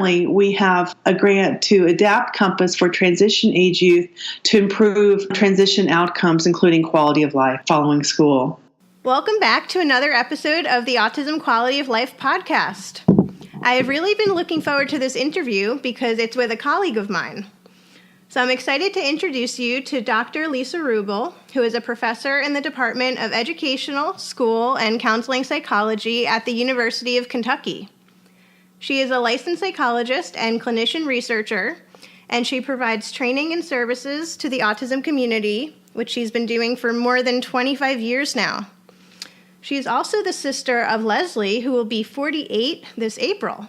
currently, we have a grant to adapt Compass for transition age youth to improve transition outcomes, including quality of life following school. Welcome back to another episode of the Autism Quality of Life podcast. I have really been looking forward to this interview because it's with a colleague of mine. So I'm excited to introduce you to Dr. Lisa Ruble, who is a professor in the Department of Educational, School, and Counseling Psychology at the University of Kentucky. She is a licensed psychologist and clinician researcher, and she provides training and services to the autism community, which she's been doing for more than 25 years now. She is also the sister of Leslie, who will be 48 this April.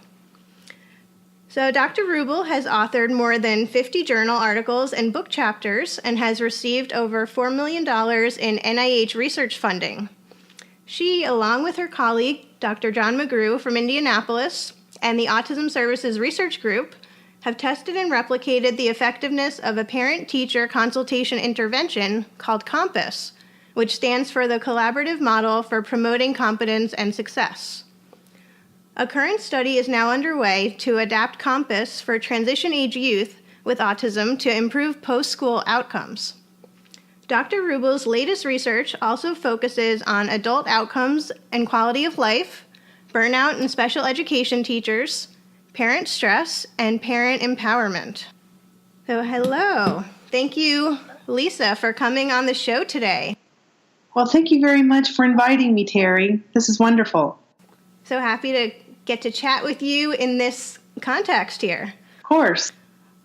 So Dr. Ruble has authored more than 50 journal articles and book chapters and has received over $4 million in NIH research funding. She, along with her colleague, Dr. John McGrew from Indianapolis, and the Autism Services Research Group, have tested and replicated the effectiveness of a parent-teacher consultation intervention called COMPASS, which stands for the Collaborative Model for Promoting Competence and Success. A current study is now underway to adapt COMPASS for transition-age youth with autism to improve post-school outcomes. Dr. Ruble's latest research also focuses on adult outcomes and quality of life, burnout and special education teachers, parent stress, and parent empowerment. So hello. Thank you, Lisa, for coming on the show today. Well, thank you very much for inviting me, Teri. This is wonderful. So happy to get to chat with you in this context here. Of course.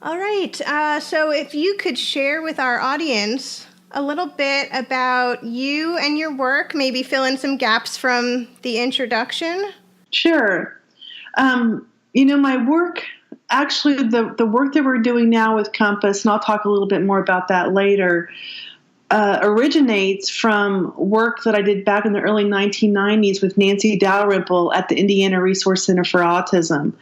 All right. So if you could share with our audience a little bit about you and your work, maybe fill in some gaps from the introduction. Sure. My work, actually the work that we're doing now with Compass, and I'll talk a little bit more about that later, originates from work that I did back in the early 1990s with Nancy Dalrymple at the Indiana Resource Center for Autism.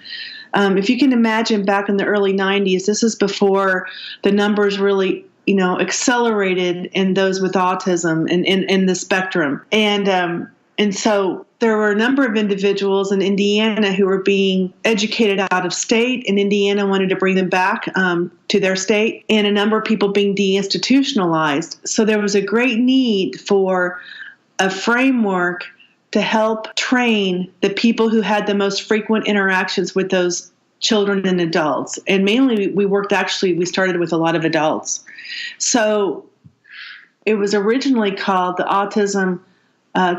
If you can imagine, back in the early 90s, this is before the numbers really, accelerated in those with autism and in the spectrum. And so there were a number of individuals in Indiana who were being educated out of state, and Indiana wanted to bring them back to their state, and a number of people being deinstitutionalized. So there was a great need for a framework to help train the people who had the most frequent interactions with those children and adults. And mainly we started with a lot of adults. So it was originally called the Autism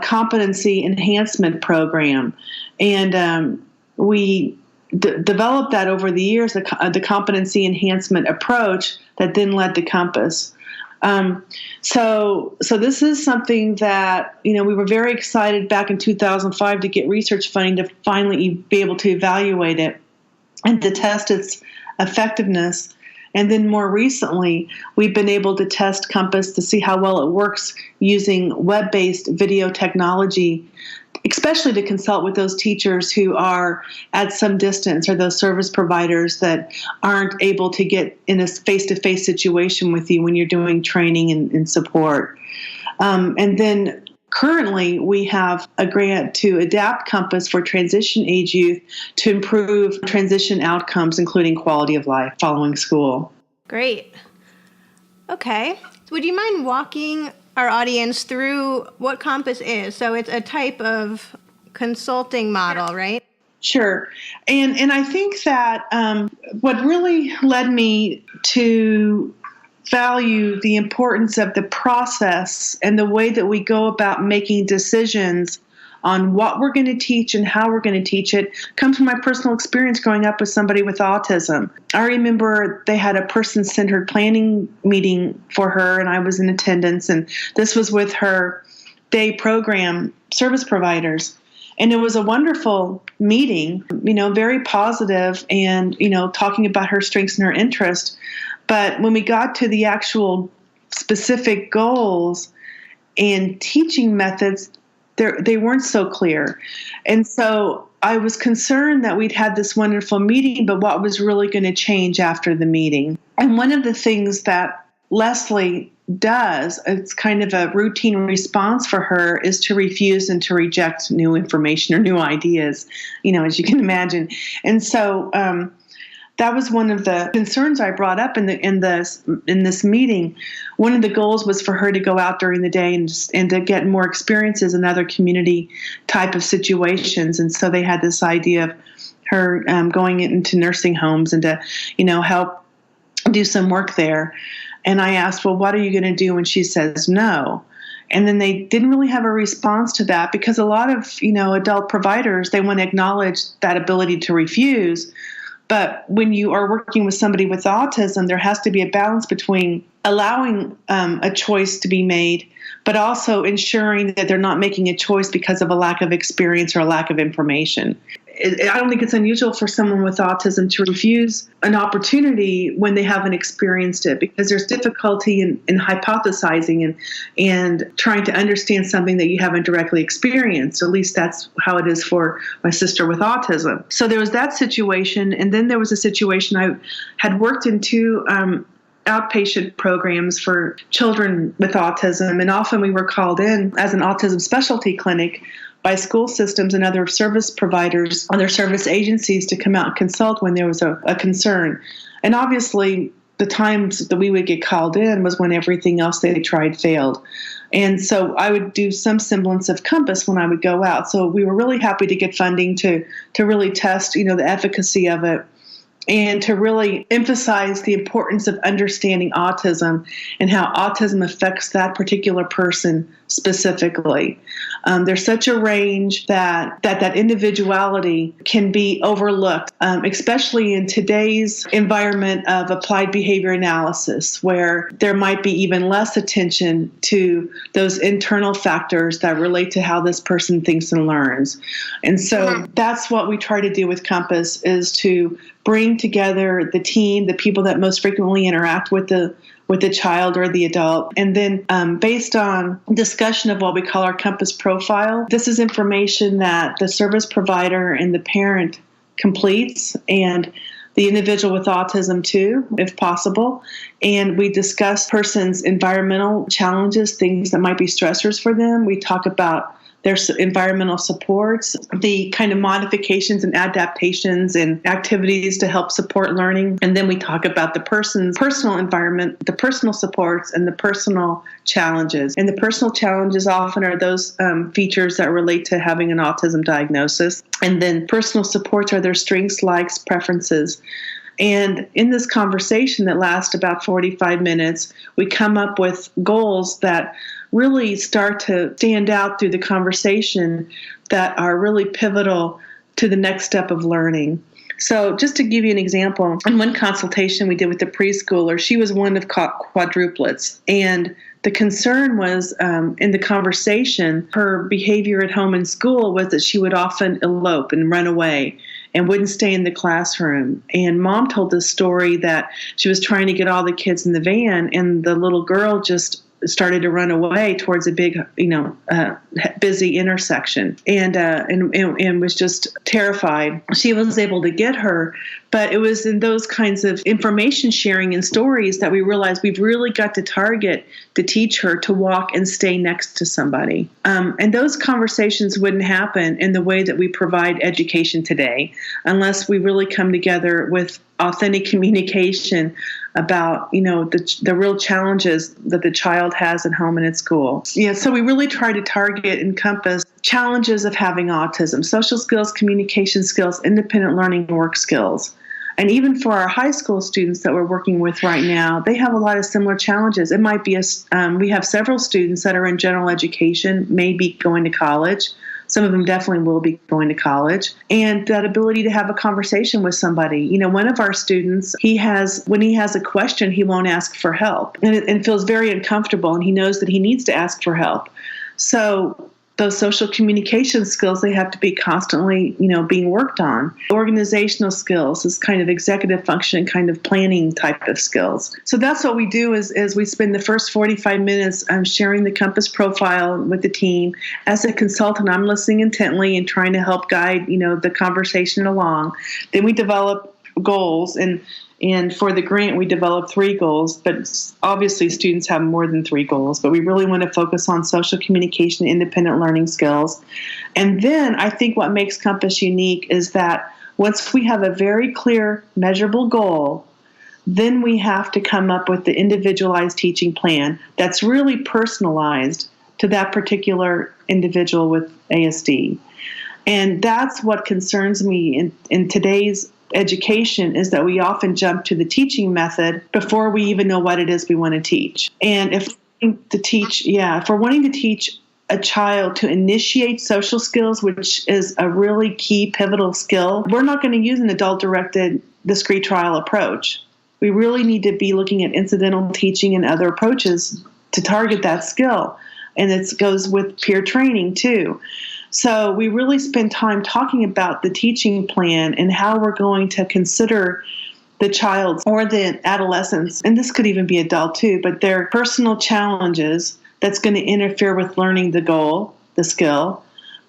Competency Enhancement Program. And we developed that over the years, the competency enhancement approach that then led to Compass. So this is something that, we were very excited back in 2005 to get research funding to finally be able to evaluate it and to test its effectiveness. And then more recently, we've been able to test Compass to see how well it works using web-based video technology, especially to consult with those teachers who are at some distance or those service providers that aren't able to get in a face-to-face situation with you when you're doing training and support. And then currently, we have a grant to adapt Compass for transition age youth to improve transition outcomes, including quality of life following school. Great. Okay. Would you mind walking our audience through what Compass is? So it's a type of consulting model, right? Sure. And I think that what really led me to value the importance of the process and the way that we go about making decisions on what we're going to teach and how we're going to teach it comes from my personal experience growing up with somebody with autism. I remember they had a person-centered planning meeting for her, and I was in attendance, and this was with her day program service providers. And it was a wonderful meeting, very positive and, talking about her strengths and her interest. But when we got to the actual specific goals and teaching methods, they weren't so clear. And so I was concerned that we'd had this wonderful meeting, but what was really going to change after the meeting? And one of the things that Leslie does, it's kind of a routine response for her, is to refuse and to reject new information or new ideas, as you can imagine. And so that was one of the concerns I brought up in this meeting. One of the goals was for her to go out during the day and to get more experiences in other community type of situations. And so they had this idea of her going into nursing homes and to, help do some work there. And I asked, well, what are you going to do? And she says no. And then they didn't really have a response to that, because a lot of, adult providers, they want to acknowledge that ability to refuse. But when you are working with somebody with autism, there has to be a balance between allowing a choice to be made, but also ensuring that they're not making a choice because of a lack of experience or a lack of information. I don't think it's unusual for someone with autism to refuse an opportunity when they haven't experienced it, because there's difficulty in hypothesizing and trying to understand something that you haven't directly experienced. At least that's how it is for my sister with autism. So there was that situation. And then there was a situation. I had worked in two outpatient programs for children with autism. And often we were called in as an autism specialty clinic by school systems and other service providers, other service agencies, to come out and consult when there was a concern. And obviously, the times that we would get called in was when everything else they tried failed. And so I would do some semblance of COMPASS when I would go out. So we were really happy to get funding to really test, the efficacy of it, and to really emphasize the importance of understanding autism and how autism affects that particular person specifically. There's such a range that individuality can be overlooked, especially in today's environment of applied behavior analysis, where there might be even less attention to those internal factors that relate to how this person thinks and learns. And so that's what we try to do with COMPASS, is to bring together the team, the people that most frequently interact with the child or the adult. And then based on discussion of what we call our COMPASS profile, this is information that the service provider and the parent completes, and the individual with autism too, if possible. And we discuss person's environmental challenges, things that might be stressors for them. We talk about their environmental supports, the kind of modifications and adaptations and activities to help support learning. And then we talk about the person's personal environment, the personal supports, and the personal challenges. And the personal challenges often are those features that relate to having an autism diagnosis. And then personal supports are their strengths, likes, preferences. And in this conversation that lasts about 45 minutes, we come up with goals that really start to stand out through the conversation that are really pivotal to the next step of learning. So just to give you an example, in one consultation we did with the preschooler, she was one of quadruplets. And the concern was, in the conversation, her behavior at home and school was that she would often elope and run away and wouldn't stay in the classroom. And mom told this story that she was trying to get all the kids in the van, and the little girl just started to run away towards a big, busy intersection, and was just terrified. She was able to get her, but it was in those kinds of information sharing and stories that we realized we've really got to target to teach her to walk and stay next to somebody. And those conversations wouldn't happen in the way that we provide education today, unless we really come together with authentic communication about, the real challenges that the child has at home and at school. Yeah, so we really try to target and encompass challenges of having autism: social skills, communication skills, independent learning, work skills. And even for our high school students that we're working with right now, they have a lot of similar challenges. It might be we have several students that are in general education, maybe going to college. Some of them definitely will be going to college. And that ability to have a conversation with somebody. One of our students, when he has a question, he won't ask for help and feels very uncomfortable, and he knows that he needs to ask for help. So those social communication skills, they have to be constantly, being worked on. Organizational skills is kind of executive function, kind of planning type of skills. So that's what we do is we spend the first 45 minutes sharing the COMPASS profile with the team. As a consultant, I'm listening intently and trying to help guide, the conversation along. Then we develop goals, and for the grant, we developed 3 goals, but obviously students have more than 3 goals, but we really want to focus on social communication, independent learning skills. And then I think what makes Compass unique is that once we have a very clear, measurable goal, then we have to come up with the individualized teaching plan that's really personalized to that particular individual with ASD. And that's what concerns me in today's education, is that we often jump to the teaching method before we even know what it is we want to teach. And if we're wanting to teach a child to initiate social skills, which is a really key pivotal skill, we're not going to use an adult-directed discrete trial approach. We really need to be looking at incidental teaching and other approaches to target that skill. And it goes with peer training too. So we really spend time talking about the teaching plan and how we're going to consider the child or the adolescents, and this could even be adult too, but their personal challenges that's going to interfere with learning the goal, the skill,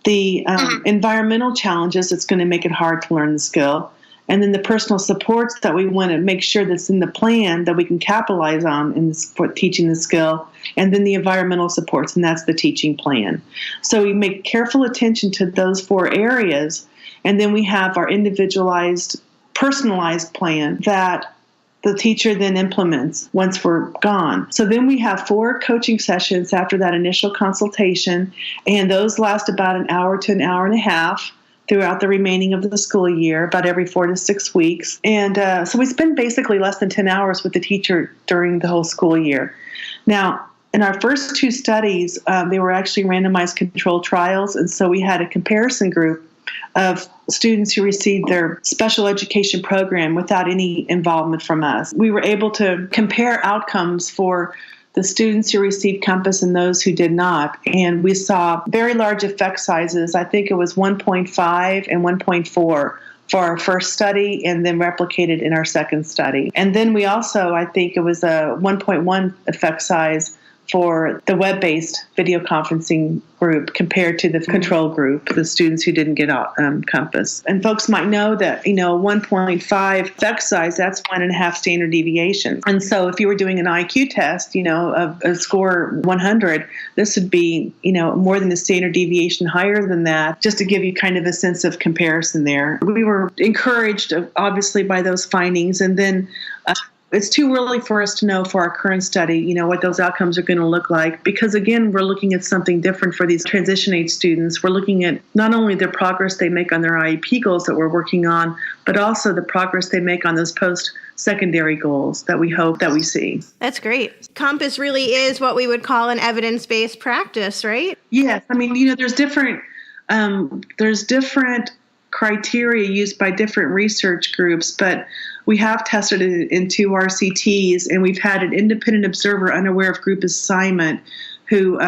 the environmental challenges that's going to make it hard to learn the skill, and then the personal supports that we want to make sure that's in the plan that we can capitalize on for teaching the skill, and then the environmental supports, and that's the teaching plan. So we make careful attention to those 4 areas, and then we have our individualized, personalized plan that the teacher then implements once we're gone. So then we have 4 coaching sessions after that initial consultation, and those last about an hour to an hour and a half throughout the remaining of the school year, about every 4 to 6 weeks. And so we spend basically less than 10 hours with the teacher during the whole school year. Now, in our first 2 studies, they were actually randomized controlled trials, and so we had a comparison group of students who received their special education program without any involvement from us. We were able to compare outcomes for the students who received Compass and those who did not. And we saw very large effect sizes. I think it was 1.5 and 1.4 for our first study, and then replicated in our second study. And then we also, I think it was a 1.1 effect size for the web-based video conferencing group compared to the control group, the students who didn't get Compass. And folks might know that, 1.5 effect size, that's 1.5 standard deviation. And so if you were doing an IQ test, of a score 100, this would be, more than a standard deviation higher than that, just to give you kind of a sense of comparison there. We were encouraged, obviously, by those findings. And then it's too early for us to know for our current study, what those outcomes are going to look like, because again, we're looking at something different for these transition age students. We're looking at not only the progress they make on their IEP goals that we're working on, but also the progress they make on those post-secondary goals that we hope that we see. That's great. Compass really is what we would call an evidence-based practice, right? Yes. I mean, there's different criteria used by different research groups, but we have tested it in 2 RCTs, and we've had an independent observer unaware of group assignment who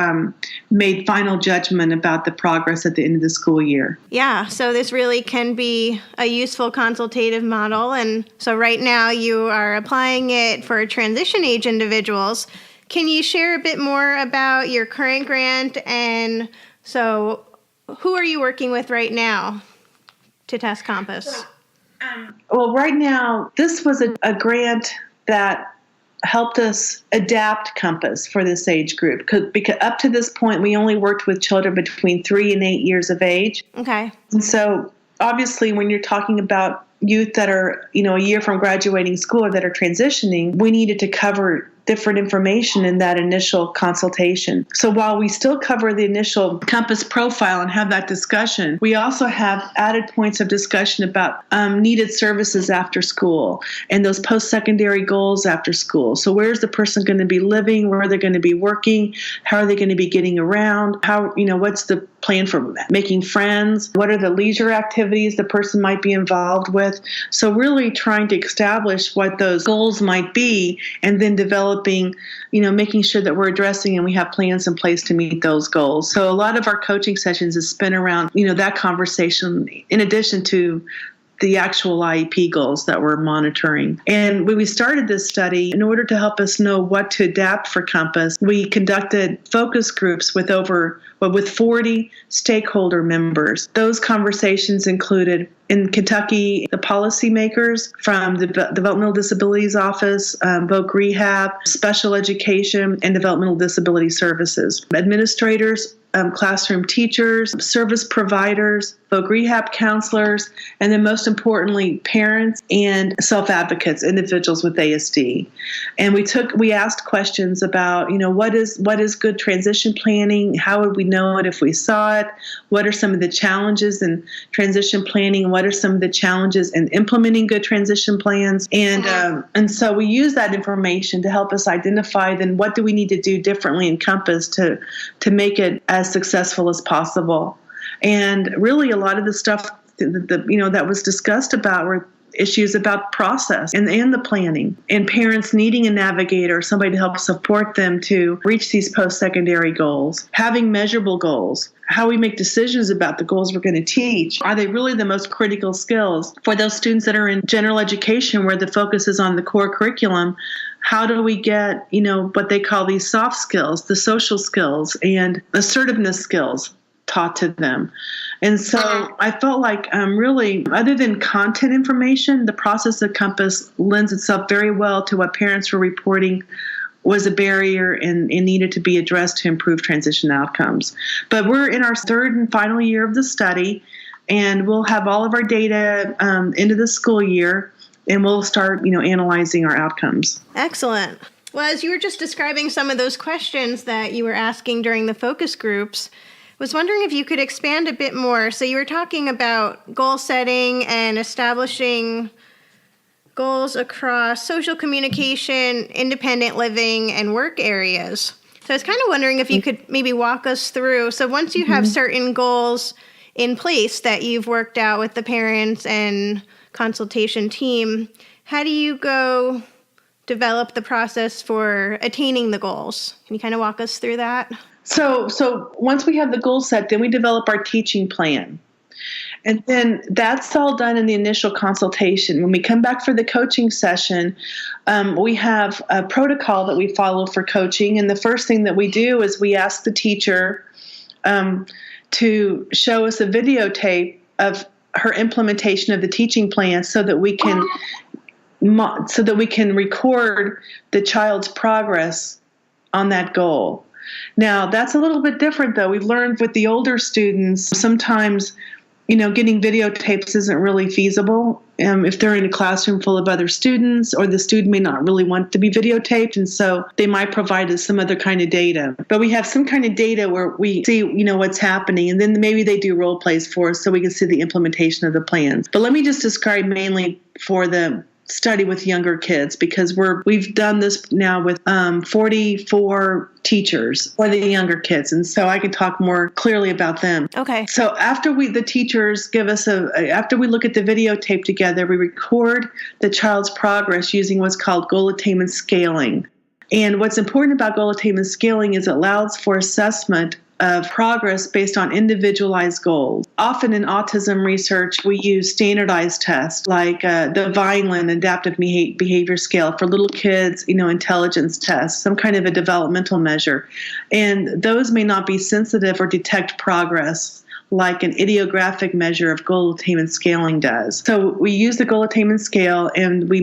made final judgment about the progress at the end of the school year. Yeah, so this really can be a useful consultative model. And so right now you are applying it for transition age individuals. Can you share a bit more about your current grant? And so who are you working with right now to test Compass? Well, right now, this was a grant that helped us adapt Compass for this age group. Because up to this point, we only worked with children between 3 and 8 years of age. Okay. And so obviously, when you're talking about youth that are, a year from graduating school or that are transitioning, we needed to cover different information in that initial consultation. So while we still cover the initial Compass profile and have that discussion, we also have added points of discussion about needed services after school and those post-secondary goals after school. So where's the person going to be living? Where are they going to be working? How are they going to be getting around? What's the plan for making friends? What are the leisure activities the person might be involved with? So really trying to establish what those goals might be, and then developing, making sure that we're addressing and we have plans in place to meet those goals. So a lot of our coaching sessions is spent around, that conversation, in addition to the actual IEP goals that we're monitoring. And when we started this study, in order to help us know what to adapt for Compass, we conducted focus groups with 40 stakeholder members. Those conversations included, in Kentucky, the policymakers from the Developmental Disabilities Office, Voc Rehab, Special Education, and Developmental Disability Services, administrators, classroom teachers, service providers, Voc Rehab counselors, and then most importantly, parents and self-advocates, individuals with ASD. And we asked questions about, what is good transition planning? How would we know it if we saw it? What are some of the challenges in transition planning? What are some of the challenges in implementing good transition plans? And so we use that information to help us identify then what do we need to do differently in Compass to make it as successful as possible. And really, a lot of the stuff that was discussed about were issues about process and the planning, and parents needing a navigator, somebody to help support them to reach these post-secondary goals, having measurable goals, how we make decisions about the goals we're going to teach. Are they really the most critical skills for those students that are in general education where the focus is on the core curriculum? How do we get, what they call these soft skills, the social skills and assertiveness skills taught to them? And so I felt like really, other than content information, the process of Compass lends itself very well to what parents were reporting was a barrier and needed to be addressed to improve transition outcomes. But we're in our third and final year of the study, and we'll have all of our data into the school year, and we'll start, analyzing our outcomes. Excellent. Well, as you were just describing some of those questions that you were asking during the focus groups, was wondering if you could expand a bit more. So you were talking about goal setting and establishing goals across social communication, independent living, and work areas. So I was kind of wondering if you could maybe walk us through. So once you have certain goals in place that you've worked out with the parents and consultation team, how do you go develop the process for attaining the goals? Can you kind of walk us through that? So once we have the goal set, then we develop our teaching plan. And then that's all done in the initial consultation. When we come back for the coaching session, we have a protocol that we follow for coaching. And the first thing that we do is we ask the teacher to show us a videotape of her implementation of the teaching plan so that we can record the child's progress on that goal. Now, that's a little bit different, though. We've learned with the older students, sometimes, getting videotapes isn't really feasible if they're in a classroom full of other students, or the student may not really want to be videotaped, and so they might provide us some other kind of data. But we have some kind of data where we see, what's happening, and then maybe they do role plays for us so we can see the implementation of the plans. But let me just describe mainly for the study with younger kids, because we've done this now with 44 teachers for the younger kids, and so I can talk more clearly about them. Okay. So after the teachers give us after we look at the videotape together, we record the child's progress using what's called goal attainment scaling. And what's important about goal attainment scaling is it allows for assessment of progress based on individualized goals. Often in autism research, we use standardized tests like the Vineland Adaptive Behavior Scale for little kids, intelligence tests, some kind of a developmental measure. And those may not be sensitive or detect progress like an idiographic measure of goal attainment scaling does. So we use the goal attainment scale, and we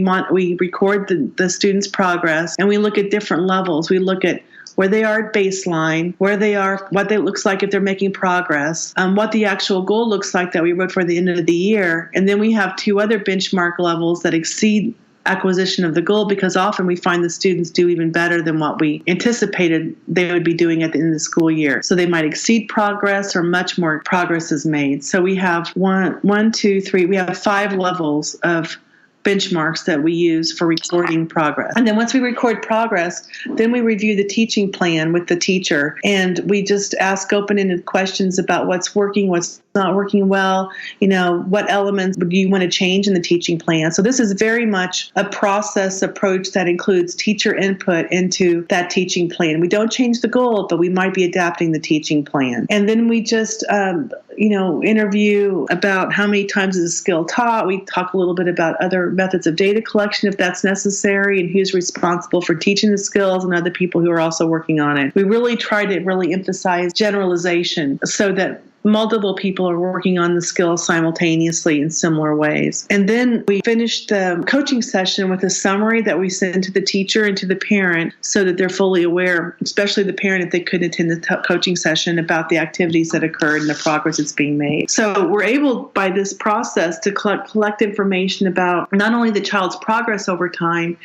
record the student's progress, and we look at different levels. We look at where they are at baseline, where they are, what it looks like if they're making progress, what the actual goal looks like that we wrote for the end of the year. And then we have 2 other benchmark levels that exceed acquisition of the goal, because often we find the students do even better than what we anticipated they would be doing at the end of the school year. So they might exceed progress, or much more progress is made. So we have we have 5 levels of benchmarks that we use for recording progress. And then once we record progress, then we review the teaching plan with the teacher, and we just ask open-ended questions about what's working, what's not working well, what elements do you want to change in the teaching plan. So this is very much a process approach that includes teacher input into that teaching plan. We don't change the goal, but we might be adapting the teaching plan. And then we just interview about how many times is a skill taught. We talk a little bit about other methods of data collection if that's necessary, and who's responsible for teaching the skills and other people who are also working on it. We really try to really emphasize generalization so that multiple people are working on the skills simultaneously in similar ways. And then we finished the coaching session with a summary that we send to the teacher and to the parent so that they're fully aware, especially the parent if they couldn't attend the coaching session, about the activities that occurred and the progress that's being made. So we're able, by this process, to collect information about not only the child's progress over time,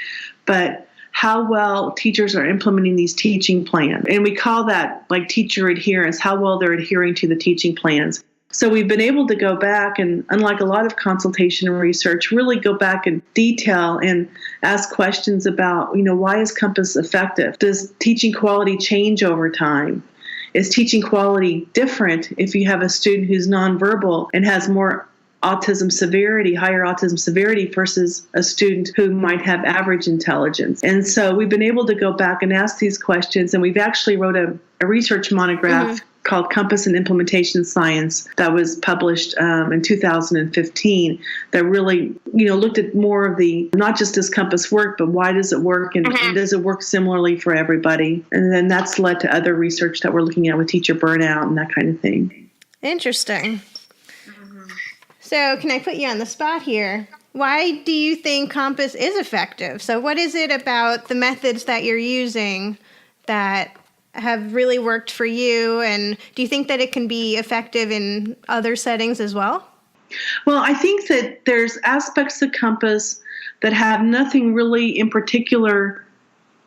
but how well teachers are implementing these teaching plans. And we call that like teacher adherence, how well they're adhering to the teaching plans. So we've been able to go back and, unlike a lot of consultation and research, really go back in detail and ask questions about, why is Compass effective? Does teaching quality change over time? Is teaching quality different if you have a student who's nonverbal and has more autism severity, higher autism severity versus a student who might have average intelligence? And so we've been able to go back and ask these questions, and we've actually wrote a research monograph called Compass and Implementation Science that was published in 2015 that really, looked at more of the, not just does Compass work, but why does it work, and does it work similarly for everybody? And then that's led to other research that we're looking at with teacher burnout and that kind of thing. Interesting. So can I put you on the spot here? Why do you think Compass is effective? So what is it about the methods that you're using that have really worked for you? And do you think that it can be effective in other settings as well? Well, I think that there's aspects of Compass that have nothing really in particular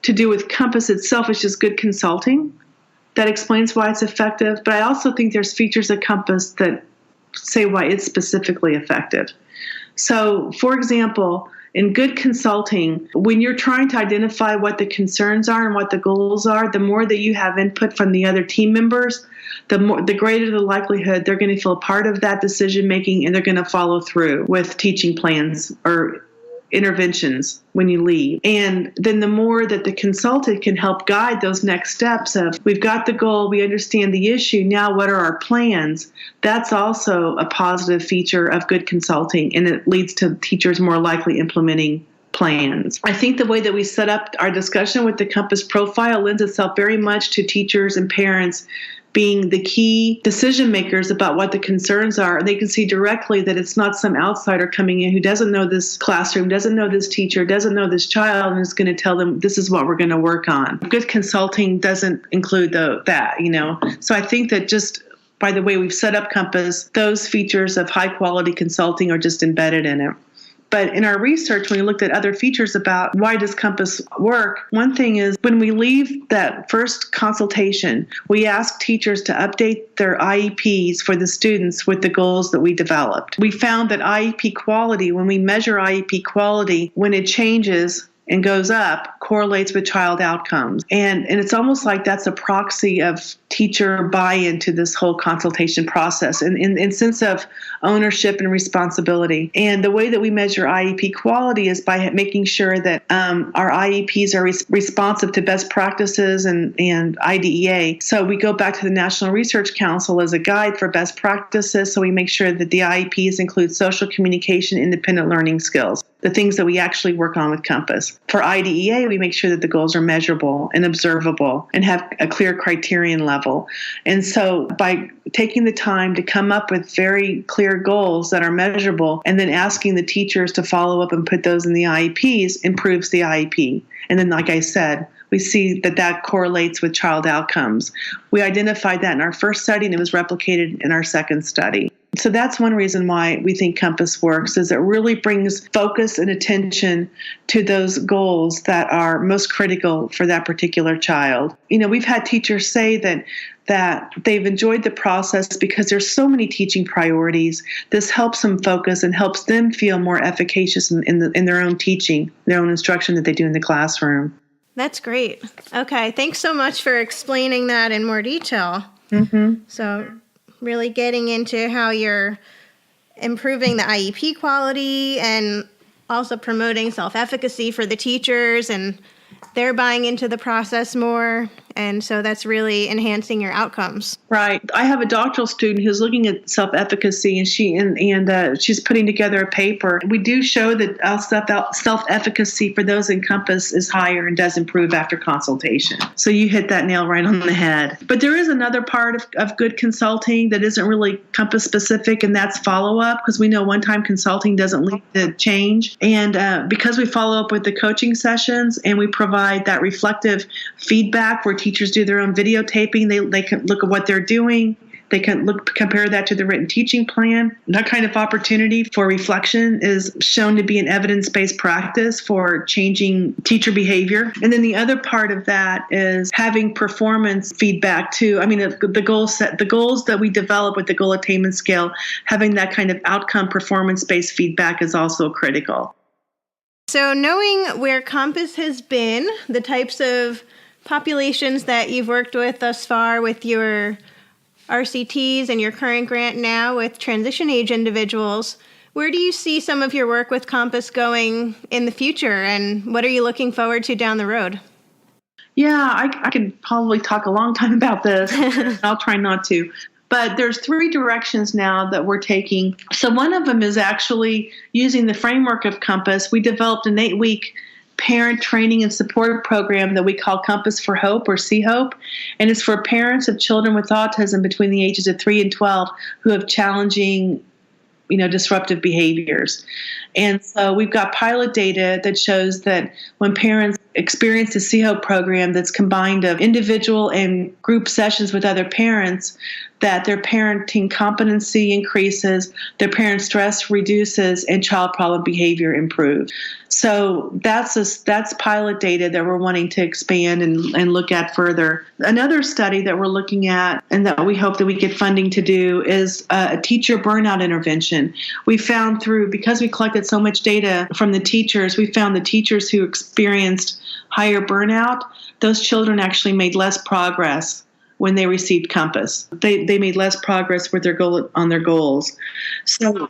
to do with Compass itself. It's just good consulting that explains why it's effective. But I also think there's features of Compass that say why it's specifically effective. So, for example, in good consulting, when you're trying to identify what the concerns are and what the goals are, the more that you have input from the other team members, the greater the likelihood they're going to feel a part of that decision making, and they're going to follow through with teaching plans or interventions when you leave. And then the more that the consultant can help guide those next steps of, we've got the goal, we understand the issue, now what are our plans? That's also a positive feature of good consulting, and it leads to teachers more likely implementing plans. I think the way that we set up our discussion with the Compass profile lends itself very much to teachers and parents being the key decision makers about what the concerns are. They can see directly that it's not some outsider coming in who doesn't know this classroom, doesn't know this teacher, doesn't know this child, and is going to tell them this is what we're going to work on. Good consulting doesn't include that. So I think that just by the way we've set up Compass, those features of high quality consulting are just embedded in it. But in our research, when we looked at other features about why does Compass work, one thing is when we leave that first consultation, we ask teachers to update their IEPs for the students with the goals that we developed. We found that IEP quality, when we measure IEP quality, when it changes and goes up, correlates with child outcomes. And it's almost like that's a proxy of teacher buy-in to this whole consultation process and in sense of ownership and responsibility. And the way that we measure IEP quality is by making sure that our IEPs are responsive to best practices and IDEA. So we go back to the National Research Council as a guide for best practices. So we make sure that the IEPs include social communication, independent learning skills, the things that we actually work on with Compass. For IDEA, we make sure that the goals are measurable and observable and have a clear criterion level. And so by taking the time to come up with very clear goals that are measurable and then asking the teachers to follow up and put those in the IEPs improves the IEP. And then, like I said, we see that correlates with child outcomes. We identified that in our first study, and it was replicated in our second study. So that's one reason why we think Compass works, is it really brings focus and attention to those goals that are most critical for that particular child. We've had teachers say that they've enjoyed the process because there's so many teaching priorities. This helps them focus and helps them feel more efficacious in their own teaching, their own instruction that they do in the classroom. That's great. Okay, thanks so much for explaining that in more detail. So really getting into how you're improving the IEP quality and also promoting self-efficacy for the teachers, and they're buying into the process more. And so that's really enhancing your outcomes. Right. I have a doctoral student who's looking at self-efficacy, and she's putting together a paper. We do show that self-efficacy for those in Compass is higher and does improve after consultation. So you hit that nail right on the head. But there is another part of good consulting that isn't really Compass specific, and that's follow-up, because we know one-time consulting doesn't lead to change. And because we follow up with the coaching sessions and we provide that reflective feedback where teachers do their own videotaping, they can look at what they're doing. They can compare that to the written teaching plan. That kind of opportunity for reflection is shown to be an evidence-based practice for changing teacher behavior. And then the other part of that is having performance feedback too. I mean, the goals that we develop with the goal attainment scale, having that kind of outcome performance-based feedback is also critical. So knowing where Compass has been, the types of populations that you've worked with thus far with your RCTs and your current grant now with transition age individuals, where do you see some of your work with Compass going in the future, and what are you looking forward to down the road? Yeah, I could probably talk a long time about this. I'll try not to. But there's 3 directions now that we're taking. So one of them is actually using the framework of Compass. We developed an 8-week parent training and support program that we call Compass for Hope, or See Hope. And it's for parents of children with autism between the ages of 3 and 12 who have challenging, disruptive behaviors. And so we've got pilot data that shows that when parents experience the See Hope program that's combined of individual and group sessions with other parents, that their parenting competency increases, their parent stress reduces, and child problem behavior improves. So that's pilot data that we're wanting to expand and look at further. Another study that we're looking at and that we hope that we get funding to do is a teacher burnout intervention. We found because we collected so much data from the teachers, we found the teachers who experienced higher burnout, those children actually made less progress when they received Compass. They made less progress with their goals. So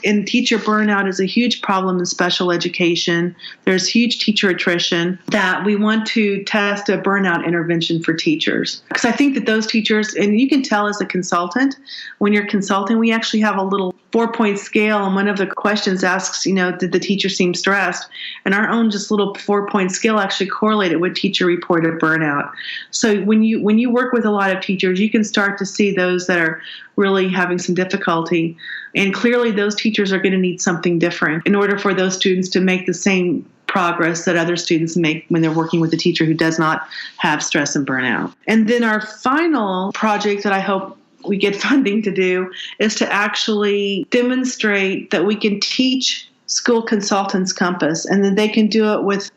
and teacher burnout is a huge problem in special education. There's huge teacher attrition, that we want to test a burnout intervention for teachers. Because I think that those teachers, and you can tell as a consultant, when you're consulting, we actually have a little 4-point scale, and one of the questions asks, did the teacher seem stressed? And our own just little 4-point scale actually correlated with teacher reported burnout. So when you work with a lot of teachers, you can start to see those that are really having some difficulty. And clearly those teachers are going to need something different in order for those students to make the same progress that other students make when they're working with a teacher who does not have stress and burnout. And then our final project that I hope we get funding to do is to actually demonstrate that we can teach school consultants Compass, and then they can do it with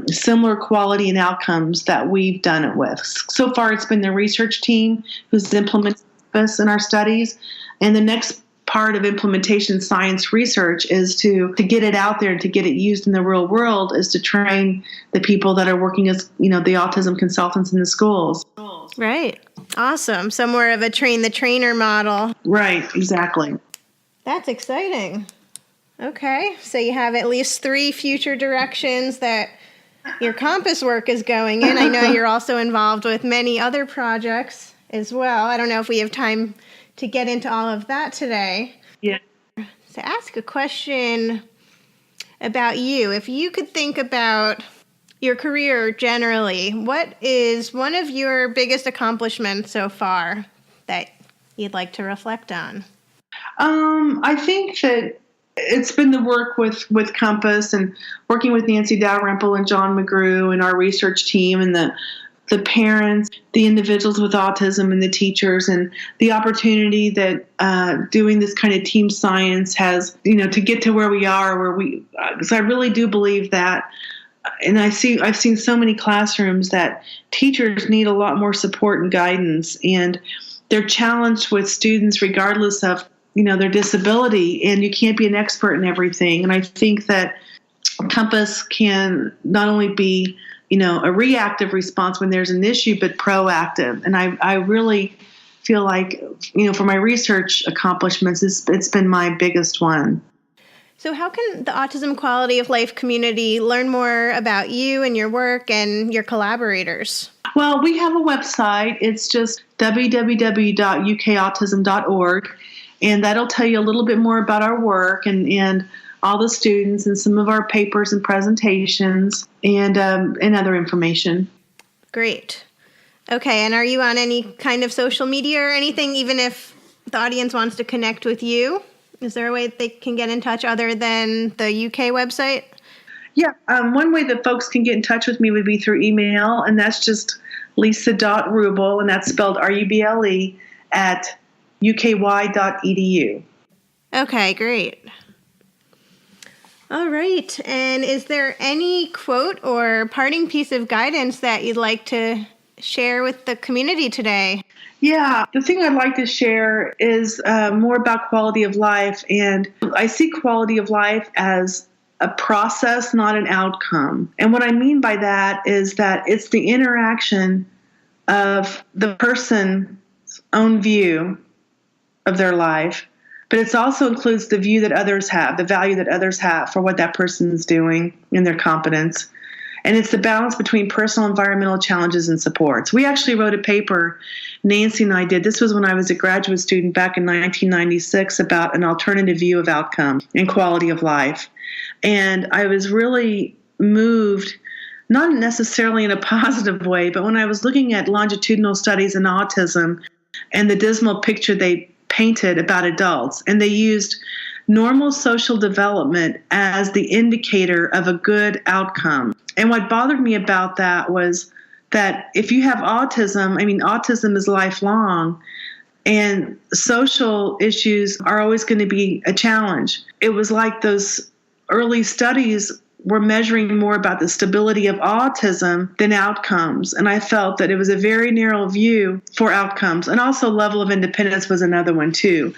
similar quality and outcomes that we've done it with. So far, it's been the research team who's implemented this in our studies, and the next part of implementation science research is to get it out there and to get it used in the real world, is to train the people that are working as, the autism consultants in the schools. Right. Awesome. So more of a train the trainer model. Right, exactly. That's exciting. Okay. So you have at least 3 future directions that your Compass work is going in. I know you're also involved with many other projects as well. I don't know if we have time to get into all of that today. Yeah. To ask a question about you, if you could think about your career generally, what is one of your biggest accomplishments so far that you'd like to reflect on? I think that it's been the work with Compass and working with Nancy Dalrymple and John McGrew and our research team and the parents, the individuals with autism and the teachers, and the opportunity that doing this kind of team science has, to get to where we are, because I really do believe that. And I've seen so many classrooms that teachers need a lot more support and guidance, and they're challenged with students regardless of, their disability, and you can't be an expert in everything. And I think that Compass can not only be, a reactive response when there's an issue, but proactive. And I really feel like, for my research accomplishments, it's been my biggest one. So how can the Autism Quality of Life community learn more about you and your work and your collaborators? Well, we have a website. It's just www.ukautism.org, and that'll tell you a little bit more about our work and all the students and some of our papers and presentations and other information. Great. Okay, and are you on any kind of social media or anything, even if the audience wants to connect with you? Is there a way that they can get in touch other than the UK website? Yeah, one way that folks can get in touch with me would be through email, and that's just lisa.ruble, and that's spelled Ruble, at uky.edu. Okay, great. All right, and is there any quote or parting piece of guidance that you'd like to share with the community today? Yeah, the thing I'd like to share is more about quality of life, and I see quality of life as a process, not an outcome. And what I mean by that is that it's the interaction of the person's own view of their life, but it also includes the view that others have, the value that others have for what that person is doing and their competence. And it's the balance between personal environmental challenges and supports. We actually wrote a paper, Nancy and I did. This was when I was a graduate student back in 1996, about an alternative view of outcome and quality of life. And I was really moved, not necessarily in a positive way, but when I was looking at longitudinal studies in autism and the dismal picture they painted about adults, and they used normal social development as the indicator of a good outcome. And what bothered me about that was that if you have autism, autism is lifelong, and social issues are always going to be a challenge. It was like those early studies were measuring more about the stability of autism than outcomes. And I felt that it was a very narrow view for outcomes. And also level of independence was another one too.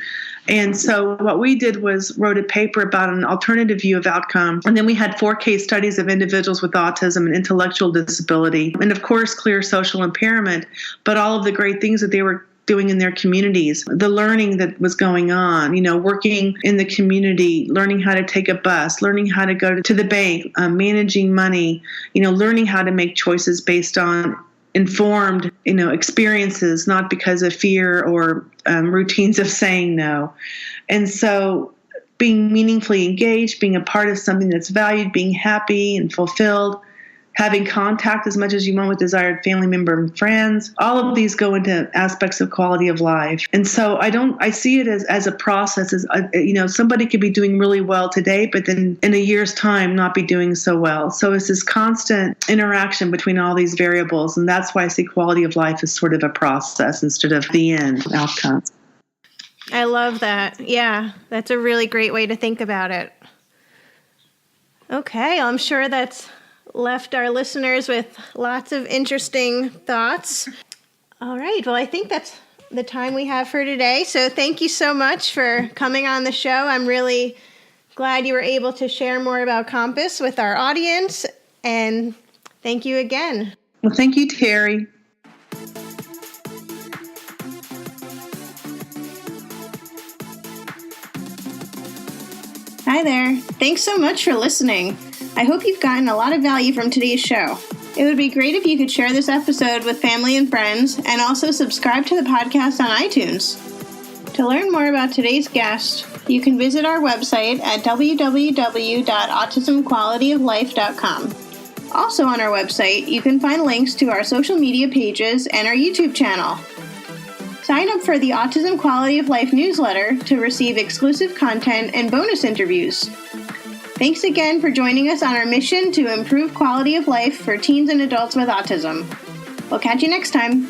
And so what we did was wrote a paper about an alternative view of outcome. And then we had 4 case studies of individuals with autism and intellectual disability. And of course, clear social impairment, but all of the great things that they were doing in their communities, the learning that was going on, working in the community, learning how to take a bus, learning how to go to the bank, managing money, learning how to make choices based on informed, experiences, not because of fear or routines of saying no. And so being meaningfully engaged, being a part of something that's valued, being happy and fulfilled, having contact as much as you want with desired family member and friends, all of these go into aspects of quality of life. And so I see it as a process. Somebody could be doing really well today, but then in a year's time not be doing so well. So it's this constant interaction between all these variables. And that's why I see quality of life as sort of a process instead of the end outcome. I love that. Yeah, that's a really great way to think about it. Okay, I'm sure that's left our listeners with lots of interesting thoughts. All right. Well, I think that's the time we have for today. So thank you so much for coming on the show. I'm really glad you were able to share more about Compass with our audience. And thank you again. Well, thank you, Teri. Hi there. Thanks so much for listening. I hope you've gotten a lot of value from today's show. It would be great if you could share this episode with family and friends, and also subscribe to the podcast on iTunes. To learn more about today's guest, you can visit our website at www.autismqualityoflife.com. Also on our website, you can find links to our social media pages and our YouTube channel. Sign up for the Autism Quality of Life newsletter to receive exclusive content and bonus interviews. Thanks again for joining us on our mission to improve quality of life for teens and adults with autism. We'll catch you next time.